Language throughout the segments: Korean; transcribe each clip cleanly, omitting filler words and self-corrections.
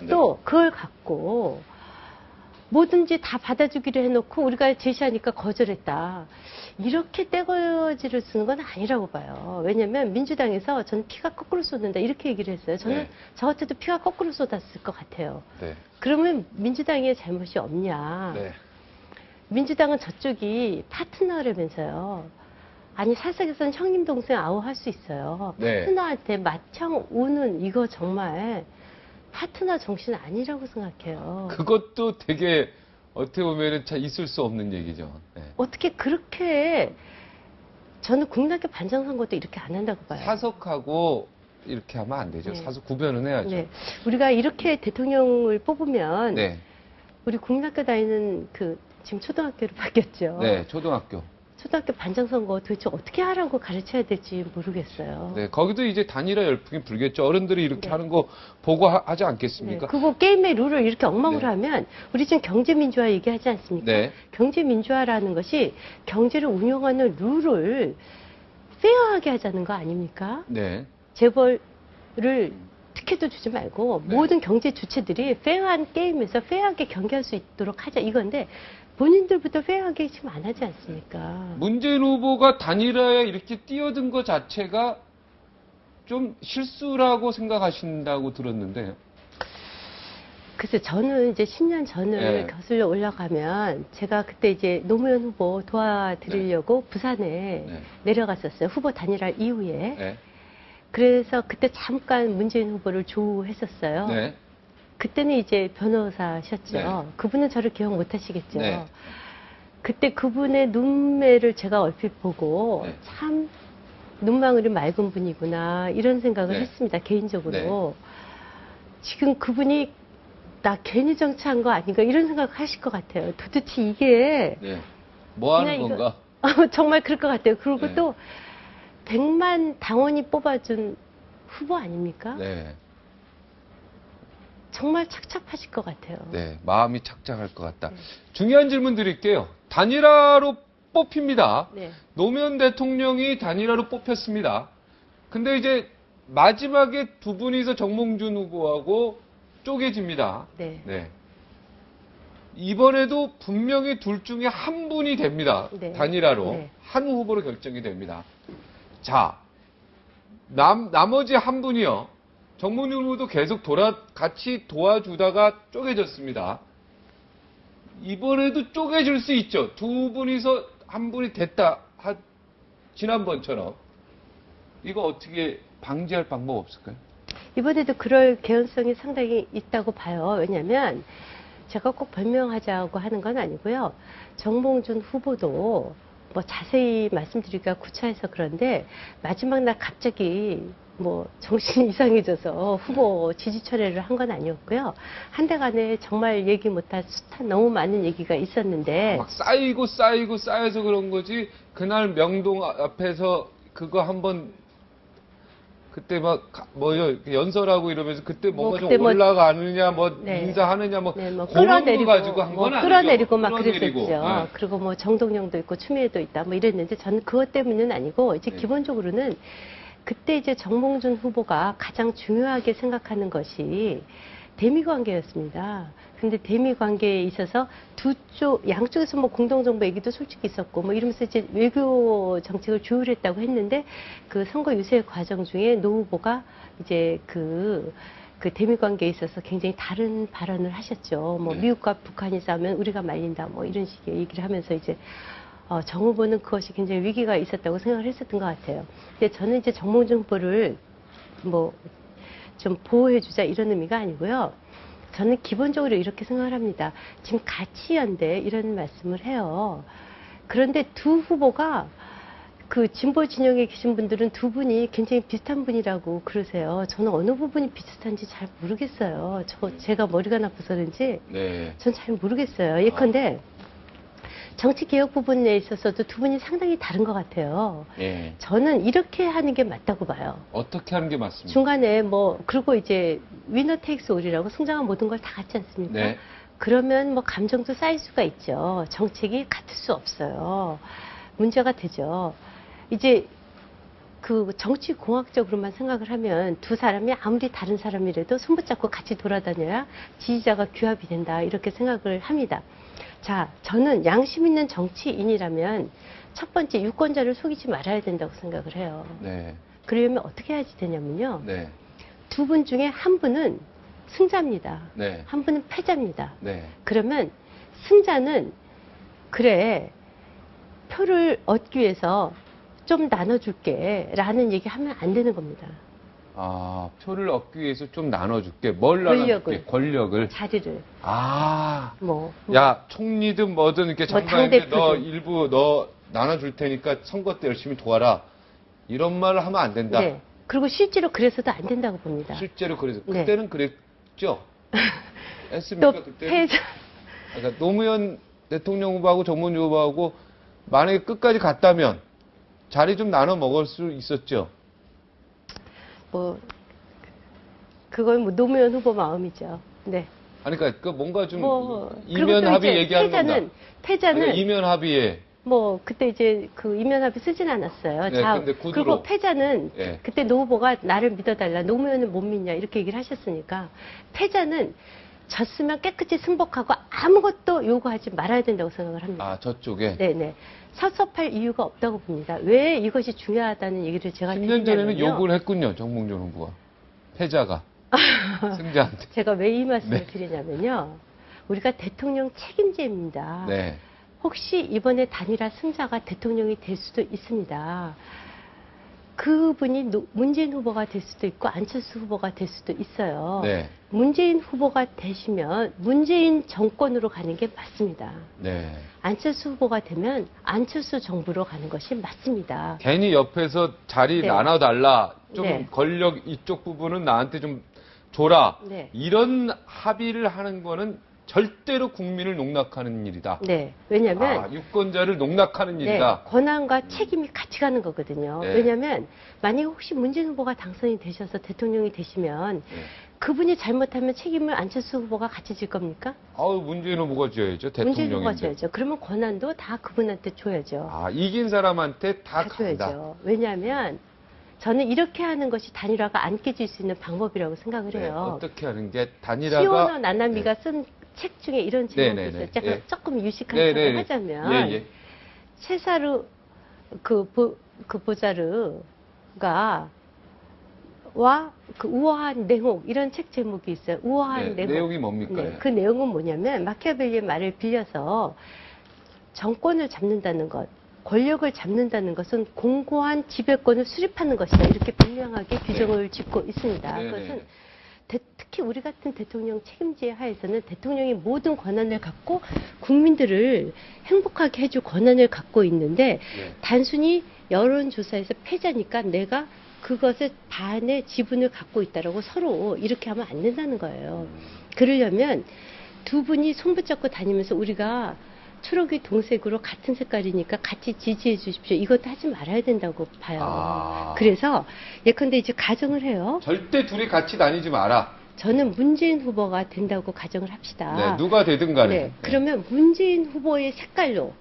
또 그걸 갖고 뭐든지 다 받아주기로 해놓고 우리가 제시하니까 거절했다. 이렇게 떼거지를 쓰는 건 아니라고 봐요. 왜냐면 민주당에서 저는 피가 거꾸로 쏟는다 이렇게 얘기를 했어요. 저는 네. 저 같아도 피가 거꾸로 쏟았을 것 같아요. 네. 그러면 민주당의 잘못이 없냐. 네. 민주당은 저쪽이 파트너라면서요. 아니 사석에서는 형님 동생 아우할 수 있어요. 네. 파트너한테 맞짱 우는 이거 정말 파트너 정신 아니라고 생각해요. 그것도 되게 어떻게 보면은 잘 있을 수 없는 얘기죠. 네. 어떻게 그렇게 저는 국민학교 반장 선거도 이렇게 안 한다고 봐요. 사석하고 이렇게 하면 안 되죠. 네. 사석 구별은 해야죠. 네. 우리가 이렇게 대통령을 뽑으면 네. 우리 국민학교 다니는 그 지금 초등학교로 바뀌었죠. 네, 초등학교. 초등학교 반장 선거 도대체 어떻게 하라고 가르쳐야 될지 모르겠어요. 네, 거기도 이제 단일화 열풍이 불겠죠. 어른들이 이렇게 네. 하는 거 보고 하지 네. 않겠습니까? 그거 게임의 룰을 이렇게 엉망으로 네. 하면 우리 지금 경제민주화 얘기하지 않습니까? 네. 경제민주화라는 것이 경제를 운영하는 룰을 페어하게 하자는 거 아닙니까? 네. 재벌을 특혜도 주지 말고 네. 모든 경제 주체들이 페어한 게임에서 페어하게 경기할 수 있도록 하자 이건데 본인들부터 페어하게 지금 안 하지 않습니까? 문재인 후보가 단일화에 이렇게 뛰어든 것 자체가 좀 실수라고 생각하신다고 들었는데요. 글쎄 저는 이제 10년 전을 네. 거슬러 올라가면 제가 그때 이제 노무현 후보 도와드리려고 부산에 네. 내려갔었어요. 후보 단일화 이후에. 네. 그래서 그때 잠깐 문재인 후보를 조우했었어요. 네. 그때는 이제 변호사셨죠. 네. 그분은 저를 기억 못 하시겠죠. 네. 그때 그분의 눈매를 제가 얼핏 보고 네. 참 눈망울이 맑은 분이구나 이런 생각을 네. 했습니다. 개인적으로. 지금 그분이 나 괜히 정치한 거 아닌가 이런 생각 하실 것 같아요. 도대체 이게 네. 뭐 하는 그냥 건가? 정말 그럴 것 같아요. 그리고 네. 또 100만 당원이 뽑아준 후보 아닙니까? 네. 정말 착잡하실 것 같아요. 네, 마음이 착잡할 것 같다. 네. 중요한 질문 드릴게요. 단일화로 뽑힙니다. 네. 노무현 대통령이 단일화로 뽑혔습니다. 근데 이제 마지막에 두 분이서 정몽준 후보하고 쪼개집니다. 네. 이번에도 분명히 둘 중에 한 분이 됩니다. 네. 단일화로. 네. 한 후보로 결정이 됩니다. 자, 나머지 한 분이요. 정몽준 후보도 계속 같이 도와주다가 쪼개졌습니다. 이번에도 쪼개질 수 있죠. 두 분이서 한 분이 됐다. 지난번처럼. 이거 어떻게 방지할 방법 없을까요? 이번에도 그럴 개연성이 상당히 있다고 봐요. 왜냐하면 제가 꼭 변명하자고 하는 건 아니고요. 정몽준 후보도 뭐 자세히 말씀드리기가 구차해서 그런데 마지막 날 갑자기 뭐 정신이 이상해져서 후보 지지 철회를 한 건 아니었고요. 한 달간에 정말 얘기 못할 숱한 너무 많은 얘기가 있었는데 막 쌓여서 그런 거지. 그날 명동 앞에서 그거 한번 그때 막 뭐요 연설하고 이러면서 그때 뭔가 그때 좀 올라가느냐 뭐 네. 인사하느냐 뭐 네, 뭐 그런 거 끌어내리고 가지고 한 건 아니죠. 끌어내리고 막 끌어내리고. 그랬었죠. 네. 그리고 뭐 정동영도 있고 추미애도 있다 뭐 이랬는데 저는 그것 때문은 아니고 이제 네. 기본적으로는 그때 이제 정몽준 후보가 가장 중요하게 생각하는 것이 대미 관계였습니다. 근데 대미 관계에 있어서 양쪽에서 뭐 공동정부 얘기도 솔직히 있었고 뭐 이러면서 이제 외교 정책을 조율했다고 했는데 그 선거 유세 과정 중에 노 후보가 이제 그 대미 관계에 있어서 굉장히 다른 발언을 하셨죠. 뭐 네. 미국과 북한이 싸우면 우리가 말린다 뭐 이런 식의 얘기를 하면서 이제 정 후보는 그것이 굉장히 위기가 있었다고 생각을 했었던 것 같아요. 근데 저는 이제 정몽준 후보를 뭐 좀 보호해주자 이런 의미가 아니고요. 저는 기본적으로 이렇게 생각을 합니다. 지금 같이 연대 이런 말씀을 해요. 그런데 두 후보가 그 진보 진영에 계신 분들은 두 분이 굉장히 비슷한 분이라고 그러세요. 저는 어느 부분이 비슷한지 잘 모르겠어요. 제가 머리가 나빠서 그런지 네. 전 잘 모르겠어요. 예컨대 정치개혁 부분에 있어서도 두 분이 상당히 다른 것 같아요. 예. 저는 이렇게 하는 게 맞다고 봐요. 어떻게 하는 게 맞습니까? 중간에 뭐 그리고 이제 위너 테이크스 올이라고 성장한 모든 걸 다 같지 않습니까? 네. 그러면 뭐 감정도 쌓일 수가 있죠. 정책이 같을 수 없어요. 문제가 되죠. 이제 그 정치공학적으로만 생각을 하면 두 사람이 아무리 다른 사람이라도 손붙잡고 같이 돌아다녀야 지지자가 규합이 된다 이렇게 생각을 합니다. 자, 저는 양심 있는 정치인이라면 첫 번째 유권자를 속이지 말아야 된다고 생각을 해요. 네. 그러려면 어떻게 해야지 되냐면요. 네. 두 분 중에 한 분은 승자입니다. 네. 한 분은 패자입니다. 네. 그러면 승자는 그래 표를 얻기 위해서 좀 나눠줄게 라는 얘기 하면 안 되는 겁니다. 아, 표를 얻기 위해서 좀 나눠줄게. 뭘 나눠줄게? 권력을. 자리를. 아. 뭐. 야, 총리든 뭐든 이렇게 뭐 장관인데 너 당대표든. 일부 너 나눠줄 테니까 선거 때 열심히 도와라. 이런 말을 하면 안 된다. 네. 그리고 실제로 그래서도 안 된다고 봅니다. 실제로 그래서 네. 그때는 그랬죠. 했습니까 또 그때? 패자. 그러니까 노무현 대통령 후보하고 정문주 후보하고 만약에 끝까지 갔다면 자리 좀 나눠 먹을 수 있었죠. 뭐 그건 뭐 노무현 후보 마음이죠. 네. 아니 그러니까 그 뭔가 좀 뭐 그리고 이면 또 합의 이제 얘기하는 패자는 겁니다. 그러니까 이면 합의에 뭐 그때 이제 그 이면 합의 쓰진 않았어요. 네, 근데 구두로. 그리고 패자는 예. 그때 노 후보가 나를 믿어달라, 노무현은 못 믿냐 이렇게 얘기를 하셨으니까 패자는 졌으면 깨끗이 승복하고 아무것도 요구하지 말아야 된다고 생각을 합니다. 아 저쪽에 네네. 섭섭할 이유가 없다고 봅니다. 왜 이것이 중요하다는 얘기를 제가 10년 전에는 드리냐면요. 요구를 했군요. 정몽준 후보가 패자가 승자한테. 제가 왜 이 말씀을 네. 드리냐면요. 우리가 대통령 책임제입니다. 네. 혹시 이번에 단일화 승자가 대통령이 될 수도 있습니다. 그분이 문재인 후보가 될 수도 있고 안철수 후보가 될 수도 있어요. 네. 문재인 후보가 되시면 문재인 정권으로 가는 게 맞습니다. 네. 안철수 후보가 되면 안철수 정부로 가는 것이 맞습니다. 괜히 옆에서 자리 네. 나눠달라. 좀 네. 권력 이쪽 부분은 나한테 좀 줘라. 네. 이런 합의를 하는 거는 절대로 국민을 농락하는 일이다. 네. 왜냐면 아, 유권자를 농락하는 네, 일이다. 권한과 책임이 같이 가는 거거든요. 네. 왜냐하면 만약에 혹시 문재인 후보가 당선이 되셔서 대통령이 되시면 네. 그분이 잘못하면 책임을 안철수 후보가 같이 질 겁니까? 아우 문재인 후보가 져야죠. 문재인 후보가 대통령인데. 줘야죠. 그러면 권한도 다 그분한테 줘야죠. 아 이긴 사람한테 다 다 간다. 줘야죠. 왜냐하면 저는 이렇게 하는 것이 단일화가 안 깨질 수 있는 방법이라고 생각을 네, 해요. 어떻게 하는 게 단일화가 시오너 나나미가 쓴 책 중에 이런 제목이 네, 네, 있어요. 네. 제가 예. 조금 유식한 네, 척을 네. 하자면 예, 예. 세사르 그 보자르가 와 그 우아한 내용 이런 책 제목이 있어요. 우아한 네, 내용. 내용이 뭡니까? 네, 그 내용은 뭐냐면 마키아벨리의 말을 빌려서 정권을 잡는다는 것, 권력을 잡는다는 것은 공고한 지배권을 수립하는 것이다. 이렇게 분명하게 규정을 짓고 있습니다. 네, 그것은 네. 특히 우리 같은 대통령 책임제 하에서는 대통령이 모든 권한을 갖고 국민들을 행복하게 해줄 권한을 갖고 있는데 네. 단순히 여론조사에서 패자니까 내가 그것의 반의 지분을 갖고 있다라고 서로 이렇게 하면 안 된다는 거예요. 그러려면 두 분이 손붙잡고 다니면서 우리가 초록이 동색으로 같은 색깔이니까 같이 지지해 주십시오. 이것도 하지 말아야 된다고 봐요. 아. 그래서 예컨대 이제 가정을 해요. 절대 둘이 같이 다니지 마라. 저는 문재인 후보가 된다고 가정을 합시다. 네, 누가 되든 간에. 네, 그러면 문재인 후보의 색깔로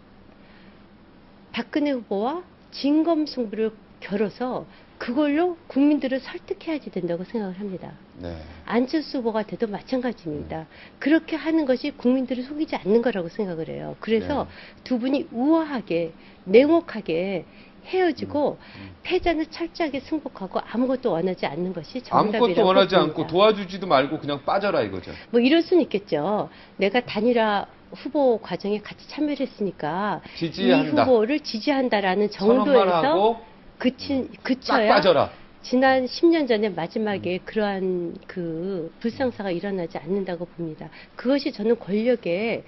박근혜 후보와 진검승부를 겨뤄서 그걸로 국민들을 설득해야지 된다고 생각을 합니다. 네. 안철수 후보가 돼도 마찬가지입니다. 그렇게 하는 것이 국민들을 속이지 않는 거라고 생각을 해요. 그래서 네. 두 분이 우아하게 냉혹하게 헤어지고 패자는 철저하게 승복하고 아무것도 원하지 않는 것이 정답이라고 아무것도 원하지 봅니다. 않고 도와주지도 말고 그냥 빠져라 이거죠. 뭐 이럴 수는 있겠죠. 내가 단일화 후보 과정에 같이 참여를 했으니까 지지한다. 이 후보를 지지한다라는 선언만 정도에서 하고 딱 그쳐야 빠져라. 지난 10년 전에 마지막에 그러한 그 불상사가 일어나지 않는다고 봅니다. 그것이 저는 권력의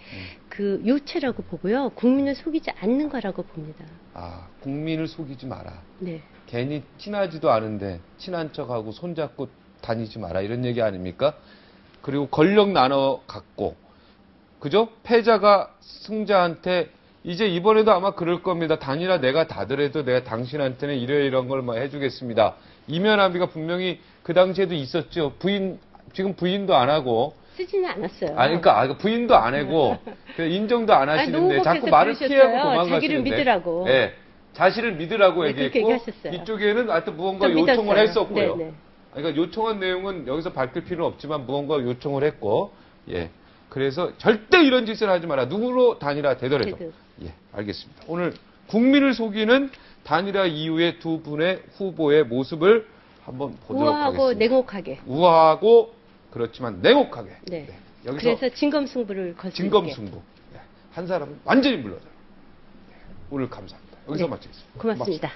그 요체라고 보고요. 국민을 속이지 않는 거라고 봅니다. 아, 국민을 속이지 마라. 네. 괜히 친하지도 않은데 친한 척하고 손잡고 다니지 마라 이런 얘기 아닙니까? 그리고 권력 나눠 갖고 그죠? 패자가 승자한테 이제 이번에도 아마 그럴 겁니다. 단일화 내가 다더라도 내가 당신한테는 이런 걸 뭐 해주겠습니다. 이면 합의가 분명히 그 당시에도 있었죠. 지금 부인도 안 하고. 쓰지는 않았어요. 아니, 그러니까 부인도 안 하고 인정도 안 하시는데 자꾸 말을 피하고 자기를 도망가시는데. 믿으라고. 예. 자신을 믿으라고 네, 그렇게 얘기했고 얘기하셨어요. 이쪽에는 하여튼 무언가 좀 요청을 믿었어요. 했었고요. 네, 네. 그러니까 요청한 내용은 여기서 밝힐 필요는 없지만 무언가 요청을 했고, 예. 그래서 절대 이런 짓을 하지 마라. 누구로 단일화 되더라도. 되더라도. 예, 알겠습니다. 오늘 국민을 속이는 단일화 이후의 두 분의 후보의 모습을 한번 보도록 우아하고 하겠습니다. 냉혹하게. 우아하고 그렇지만 냉혹하게. 네. 여기서 그래서 진검승부를 걸 수 있게. 진검승부. 네. 한 사람은 완전히 물러나요. 네. 오늘 감사합니다. 여기서 네. 마치겠습니다. 고맙습니다.